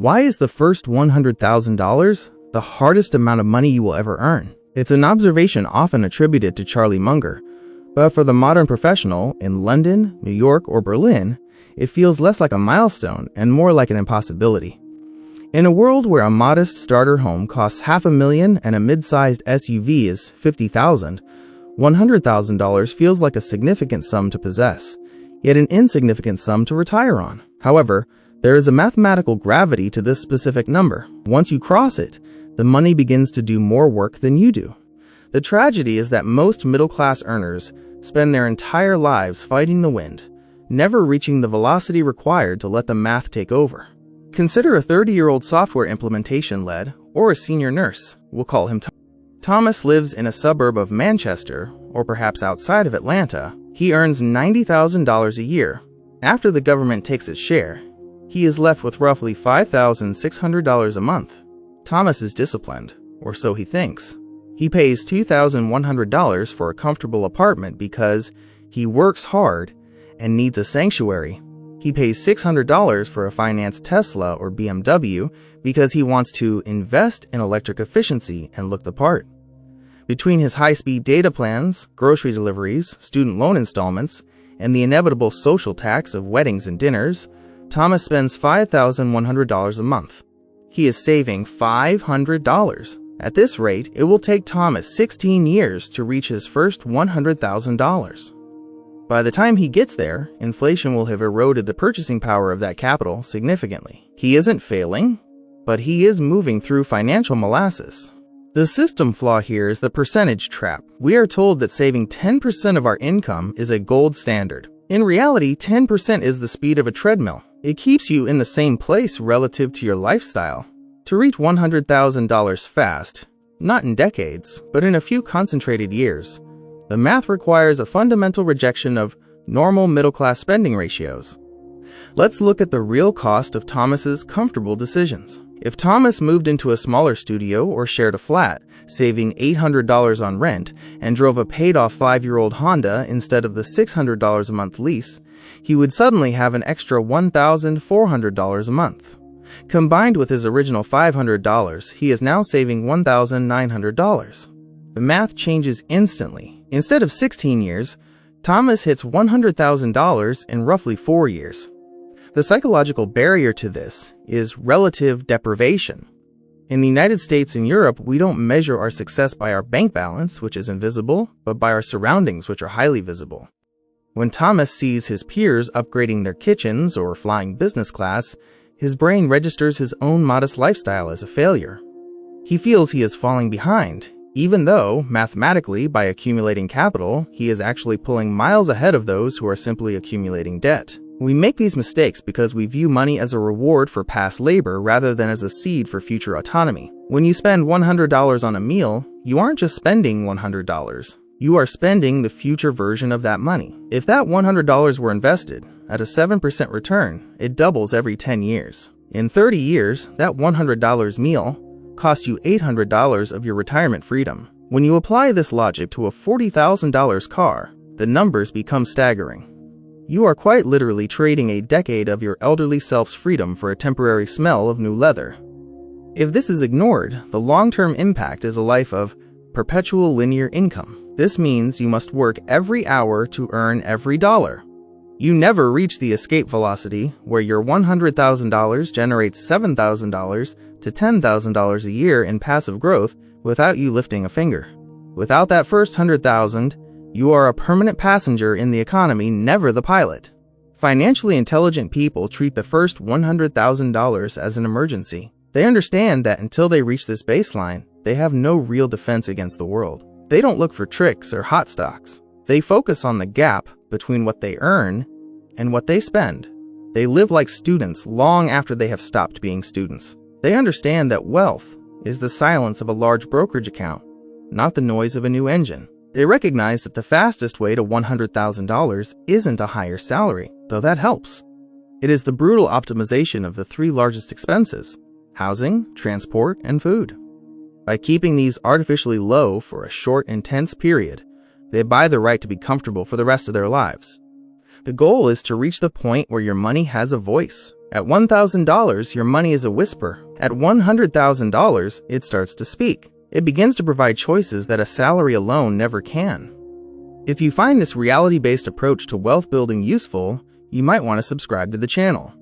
Why is the first $100,000 the hardest amount of money you will ever earn? It's an observation often attributed to Charlie Munger, but for the modern professional in London, New York, or Berlin, it feels less like a milestone and more like an impossibility. In a world where a modest starter home costs $500,000 and a mid-sized SUV is $50,000, $100,000 feels like a significant sum to possess, yet an insignificant sum to retire on. However, there is a mathematical gravity to this specific number. Once you cross it, the money begins to do more work than you do. The tragedy is that most middle-class earners spend their entire lives fighting the wind, never reaching the velocity required to let the math take over. Consider a 30-year-old software implementation lead, or a senior nurse. We'll call him Tom. Thomas lives in a suburb of Manchester, or perhaps outside of Atlanta. He earns $90,000 a year. After the government takes its share, he is left with roughly $5,600 a month. Thomas is disciplined, or so he thinks. He pays $2,100 for a comfortable apartment because he works hard and needs a sanctuary. He pays $600 for a financed Tesla or BMW because he wants to invest in electric efficiency and look the part. Between his high-speed data plans, grocery deliveries, student loan installments, and the inevitable social tax of weddings and dinners, Thomas spends $5,100 a month. He is saving $500. At this rate, it will take Thomas 16 years to reach his first $100,000. By the time he gets there, inflation will have eroded the purchasing power of that capital significantly. He isn't failing, but he is moving through financial molasses. The system flaw here is the percentage trap. We are told that saving 10% of our income is a gold standard. In reality, 10% is the speed of a treadmill. It keeps you in the same place relative to your lifestyle. To reach $100,000 fast, not in decades, but in a few concentrated years, the math requires a fundamental rejection of normal middle-class spending ratios. Let's look at the real cost of Thomas's comfortable decisions. If Thomas moved into a smaller studio or shared a flat, saving $800 on rent, and drove a paid-off 5-year-old Honda instead of the $600 a month lease, he would suddenly have an extra $1,400 a month. Combined with his original $500, he is now saving $1,900. The math changes instantly. Instead of 16 years, Thomas hits $100,000 in roughly 4 years. The psychological barrier to this is relative deprivation. In the United States and Europe, we don't measure our success by our bank balance, which is invisible, but by our surroundings, which are highly visible. When Thomas sees his peers upgrading their kitchens or flying business class, his brain registers his own modest lifestyle as a failure. He feels he is falling behind, even though, mathematically, by accumulating capital, he is actually pulling miles ahead of those who are simply accumulating debt. We make these mistakes because we view money as a reward for past labor rather than as a seed for future autonomy. When you spend $100 on a meal, you aren't just spending $100. You are spending the future version of that money. If that $100 were invested at a 7% return, it doubles every 10 years. In 30 years, that $100 meal cost you $800 of your retirement freedom. When you apply this logic to a $40,000 car, the numbers become staggering. You are quite literally trading a decade of your elderly self's freedom for a temporary smell of new leather. If this is ignored, the long-term impact is a life of perpetual linear income. This means you must work every hour to earn every dollar. You never reach the escape velocity where your $100,000 generates $7,000 to $10,000 a year in passive growth without you lifting a finger. Without that first $100,000, you are a permanent passenger in the economy, never the pilot. Financially intelligent people treat the first $100,000 as an emergency. They understand that until they reach this baseline, they have no real defense against the world. They don't look for tricks or hot stocks. They focus on the gap between what they earn and what they spend. They live like students long after they have stopped being students. They understand that wealth is the silence of a large brokerage account, not the noise of a new engine. They recognize that the fastest way to $100,000 isn't a higher salary, though that helps. It is the brutal optimization of the 3 largest expenses: housing, transport, and food. By keeping these artificially low for a short, intense period, they buy the right to be comfortable for the rest of their lives. The goal is to reach the point where your money has a voice. At $1,000, your money is a whisper. At $100,000, it starts to speak. It begins to provide choices that a salary alone never can. If you find this reality-based approach to wealth building useful, you might want to subscribe to the channel.